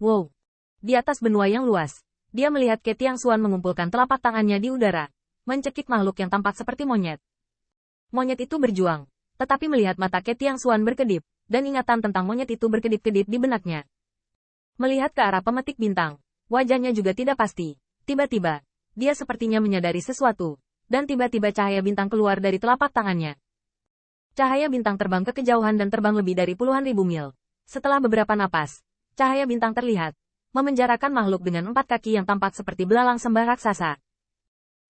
Wow! Di atas benua yang luas, dia melihat Ke Tiangxuan mengumpulkan telapak tangannya di udara, mencekik makhluk yang tampak seperti monyet. Monyet itu berjuang, tetapi melihat mata Ke Tiangxuan berkedip, dan ingatan tentang monyet itu berkedip-kedip di benaknya. Melihat ke arah pemetik bintang, wajahnya juga tidak pasti. Tiba-tiba, dia sepertinya menyadari sesuatu, dan tiba-tiba cahaya bintang keluar dari telapak tangannya. Cahaya bintang terbang ke kejauhan dan terbang lebih dari puluhan ribu mil. Setelah beberapa napas, cahaya bintang terlihat, memenjarakan makhluk dengan 4 kaki yang tampak seperti belalang sembah raksasa.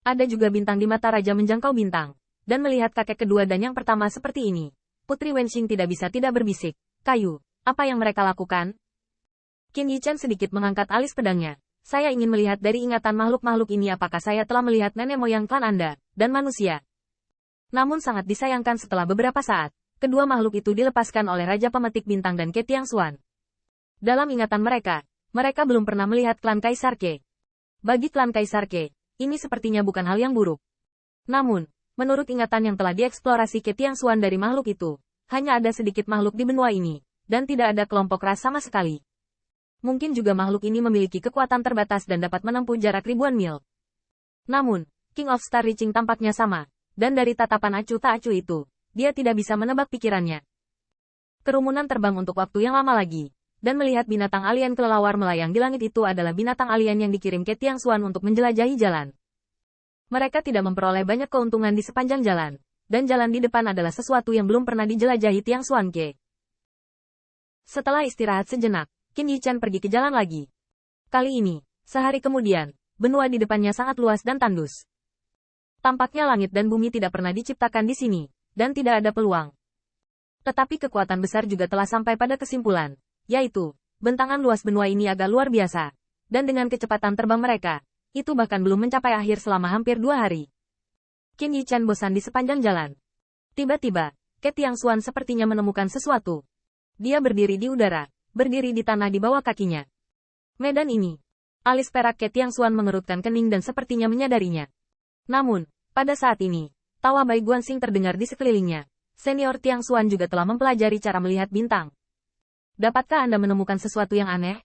Ada juga bintang di mata raja menjangkau bintang, dan melihat kakek kedua dan yang pertama seperti ini. Putri Wenxing tidak bisa tidak berbisik. Kayu, apa yang mereka lakukan? Qin Yichen sedikit mengangkat alis pedangnya. Saya ingin melihat dari ingatan makhluk-makhluk ini apakah saya telah melihat nenek moyang klan Anda, dan manusia. Namun sangat disayangkan setelah beberapa saat, kedua makhluk itu dilepaskan oleh Raja Pemetik Bintang dan Ke Tiangxuan. Dalam ingatan mereka belum pernah melihat klan Kaisar Ke. Bagi klan Kaisar Ke, ini sepertinya bukan hal yang buruk. Namun, menurut ingatan yang telah dieksplorasi Ke Tiangxuan dari makhluk itu, hanya ada sedikit makhluk di benua ini, dan tidak ada kelompok ras sama sekali. Mungkin juga makhluk ini memiliki kekuatan terbatas dan dapat menempuh jarak ribuan mil. Namun, King of Star Reaching tampaknya sama, dan dari tatapan acuh tak acuh itu, dia tidak bisa menebak pikirannya. Kerumunan terbang untuk waktu yang lama lagi, dan melihat binatang alien kelelawar melayang di langit itu adalah binatang alien yang dikirim Ke Tiangxuan untuk menjelajahi jalan. Mereka tidak memperoleh banyak keuntungan di sepanjang jalan, dan jalan di depan adalah sesuatu yang belum pernah dijelajahi Tiangxuan Ke. Setelah istirahat sejenak, Qin Yichen pergi ke jalan lagi. Kali ini, sehari kemudian, benua di depannya sangat luas dan tandus. Tampaknya langit dan bumi tidak pernah diciptakan di sini, dan tidak ada peluang. Tetapi kekuatan besar juga telah sampai pada kesimpulan, yaitu, bentangan luas benua ini agak luar biasa, dan dengan kecepatan terbang mereka, itu bahkan belum mencapai akhir selama hampir 2 hari. Qin Yichen bosan di sepanjang jalan. Tiba-tiba, Ke Tiangxuan sepertinya menemukan sesuatu. Dia berdiri di udara, berdiri di tanah di bawah kakinya. Medan ini. Alis perak Ke Tiangxuan mengerutkan kening dan sepertinya menyadarinya. Namun, pada saat ini, tawa Bai Guanxing terdengar di sekelilingnya. Senior Tiangxuan juga telah mempelajari cara melihat bintang. Dapatkah Anda menemukan sesuatu yang aneh?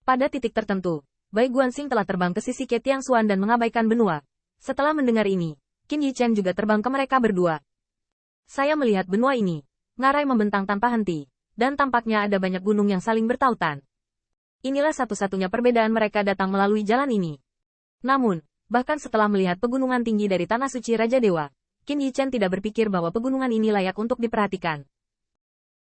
Pada titik tertentu, Bai Guanxing telah terbang ke sisi Ke Tiangxuan dan mengabaikan benua. Setelah mendengar ini, Qin Yichen juga terbang ke mereka berdua. Saya melihat benua ini. Ngarai membentang tanpa henti, dan tampaknya ada banyak gunung yang saling bertautan. Inilah satu-satunya perbedaan mereka datang melalui jalan ini. Namun, bahkan setelah melihat pegunungan tinggi dari Tanah Suci Raja Dewa, Qin Yichen tidak berpikir bahwa pegunungan ini layak untuk diperhatikan.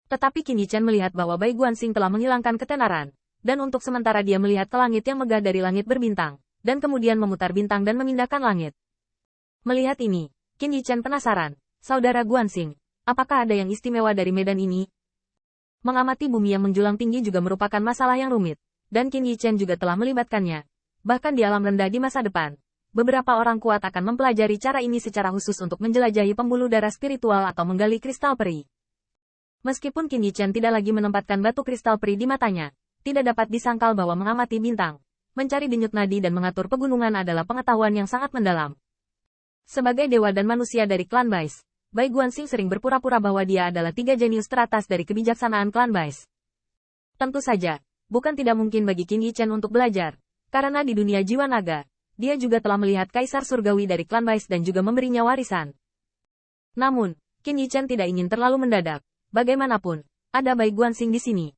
Tetapi Qin Yichen melihat bahwa Bai Guanxing telah menghilangkan ketenaran. Dan untuk sementara dia melihat ke langit yang megah dari langit berbintang, dan kemudian memutar bintang dan memindahkan langit. Melihat ini, Qin Yichen penasaran, Saudara Guanxing, apakah ada yang istimewa dari medan ini? Mengamati bumi yang menjulang tinggi juga merupakan masalah yang rumit, dan Qin Yichen juga telah melibatkannya. Bahkan di alam rendah di masa depan, beberapa orang kuat akan mempelajari cara ini secara khusus untuk menjelajahi pembuluh darah spiritual atau menggali kristal peri. Meskipun Qin Yichen tidak lagi menempatkan batu kristal peri di matanya, tidak dapat disangkal bahwa mengamati bintang, mencari denyut nadi dan mengatur pegunungan adalah pengetahuan yang sangat mendalam. Sebagai dewa dan manusia dari klan Bais, Bai Guanxing sering berpura-pura bahwa dia adalah 3 jenius teratas dari kebijaksanaan klan Bais. Tentu saja, bukan tidak mungkin bagi Qin Yichen untuk belajar, karena di dunia jiwa naga, dia juga telah melihat Kaisar Surgawi dari klan Bais dan juga memberinya warisan. Namun, Qin Yichen tidak ingin terlalu mendadak. Bagaimanapun, ada Bai Guanxing di sini.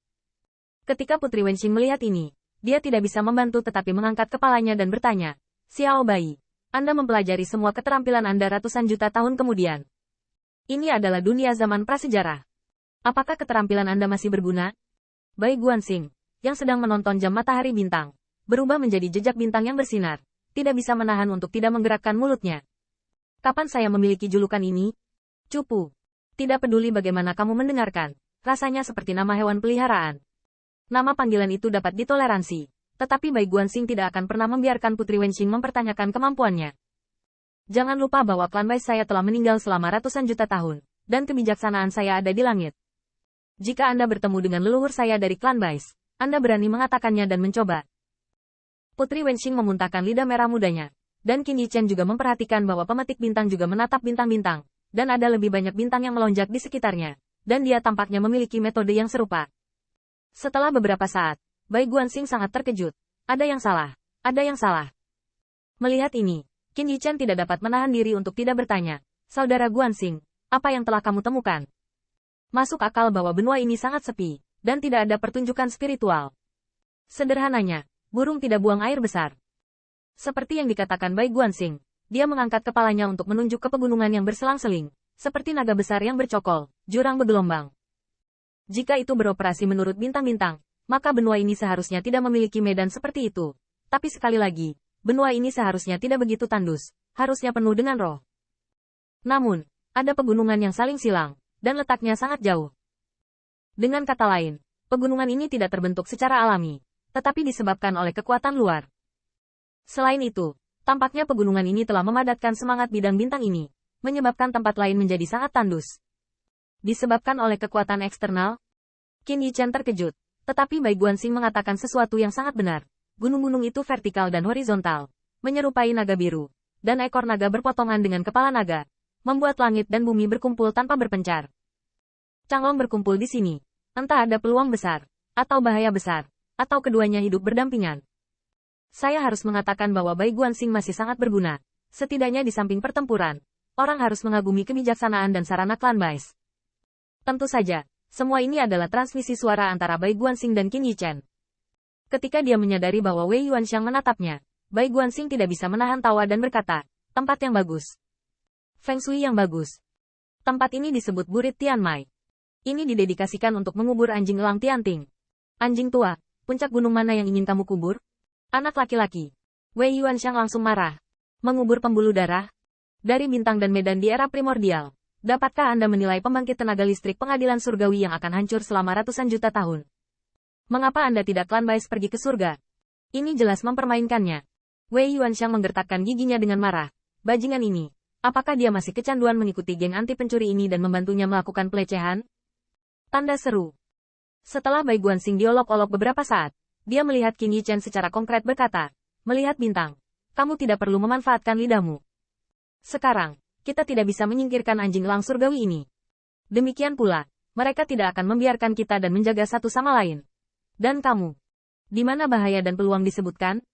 Ketika Putri Wenxing melihat ini, dia tidak bisa membantu tetapi mengangkat kepalanya dan bertanya, Xiao Bai, Anda mempelajari semua keterampilan Anda ratusan juta tahun kemudian. Ini adalah dunia zaman prasejarah. Apakah keterampilan Anda masih berguna? Bai Guanxing, yang sedang menonton jam matahari bintang, berubah menjadi jejak bintang yang bersinar, tidak bisa menahan untuk tidak menggerakkan mulutnya. Kapan saya memiliki julukan ini? Cupu. Tidak peduli bagaimana kamu mendengarkan, rasanya seperti nama hewan peliharaan. Nama panggilan itu dapat ditoleransi, tetapi Bai Guanxing tidak akan pernah membiarkan Putri Wenxing mempertanyakan kemampuannya. Jangan lupa bahwa klan Bais saya telah meninggal selama ratusan juta tahun, dan kebijaksanaan saya ada di langit. Jika Anda bertemu dengan leluhur saya dari klan Bais, Anda berani mengatakannya dan mencoba. Putri Wenxing memuntahkan lidah merah mudanya, dan Qin Yichen juga memperhatikan bahwa pemetik bintang juga menatap bintang-bintang, dan ada lebih banyak bintang yang melonjak di sekitarnya, dan dia tampaknya memiliki metode yang serupa. Setelah beberapa saat, Bai Guanxing sangat terkejut. Ada yang salah. Ada yang salah. Melihat ini, Qin Yichen tidak dapat menahan diri untuk tidak bertanya. Saudara Guanxing, apa yang telah kamu temukan? Masuk akal bahwa benua ini sangat sepi, dan tidak ada pertunjukan spiritual. Sederhananya, burung tidak buang air besar. Seperti yang dikatakan Bai Guanxing, dia mengangkat kepalanya untuk menunjuk ke pegunungan yang berselang-seling, seperti naga besar yang bercokol, jurang bergelombang. Jika itu beroperasi menurut bintang-bintang, maka benua ini seharusnya tidak memiliki medan seperti itu. Tapi sekali lagi, benua ini seharusnya tidak begitu tandus, harusnya penuh dengan roh. Namun, ada pegunungan yang saling silang, dan letaknya sangat jauh. Dengan kata lain, pegunungan ini tidak terbentuk secara alami, tetapi disebabkan oleh kekuatan luar. Selain itu, tampaknya pegunungan ini telah memadatkan semangat bidang bintang ini, menyebabkan tempat lain menjadi sangat tandus. Disebabkan oleh kekuatan eksternal? Qin Yichen terkejut. Tetapi Bai Guanxing mengatakan sesuatu yang sangat benar. Gunung-gunung itu vertikal dan horizontal, menyerupai naga biru, dan ekor naga berpotongan dengan kepala naga, membuat langit dan bumi berkumpul tanpa berpencar. Changlong berkumpul di sini. Entah ada peluang besar, atau bahaya besar, atau keduanya hidup berdampingan. Saya harus mengatakan bahwa Bai Guanxing masih sangat berguna. Setidaknya di samping pertempuran, orang harus mengagumi kebijaksanaan dan sarana klan Bais. Tentu saja. Semua ini adalah transmisi suara antara Bai Guanxing dan Qin Yichen. Ketika dia menyadari bahwa Wei Yuanxiang menatapnya, Bai Guanxing tidak bisa menahan tawa dan berkata, tempat yang bagus. Feng Shui yang bagus. Tempat ini disebut Burit Tian Mai. Ini didedikasikan untuk mengubur anjing elang Tianting. Anjing tua, puncak gunung mana yang ingin kamu kubur? Anak laki-laki. Wei Yuanxiang langsung marah. Mengubur pembuluh darah? Dari bintang dan medan di era primordial. Dapatkah Anda menilai pembangkit tenaga listrik pengadilan surgawi yang akan hancur selama ratusan juta tahun? Mengapa Anda tidak klan Bais pergi ke surga? Ini jelas mempermainkannya. Wei Yuanxiang menggertakkan giginya dengan marah. Bajingan ini, apakah dia masih kecanduan mengikuti geng anti pencuri ini dan membantunya melakukan pelecehan? Tanda seru. Setelah Bai Guanxing diolok-olok beberapa saat, dia melihat Qin Yichen secara konkret berkata, melihat bintang, kamu tidak perlu memanfaatkan lidahmu. Sekarang, kita tidak bisa menyingkirkan anjing elang surgawi ini. Demikian pula, mereka tidak akan membiarkan kita dan menjaga satu sama lain. Dan kamu. Di mana bahaya dan peluang disebutkan?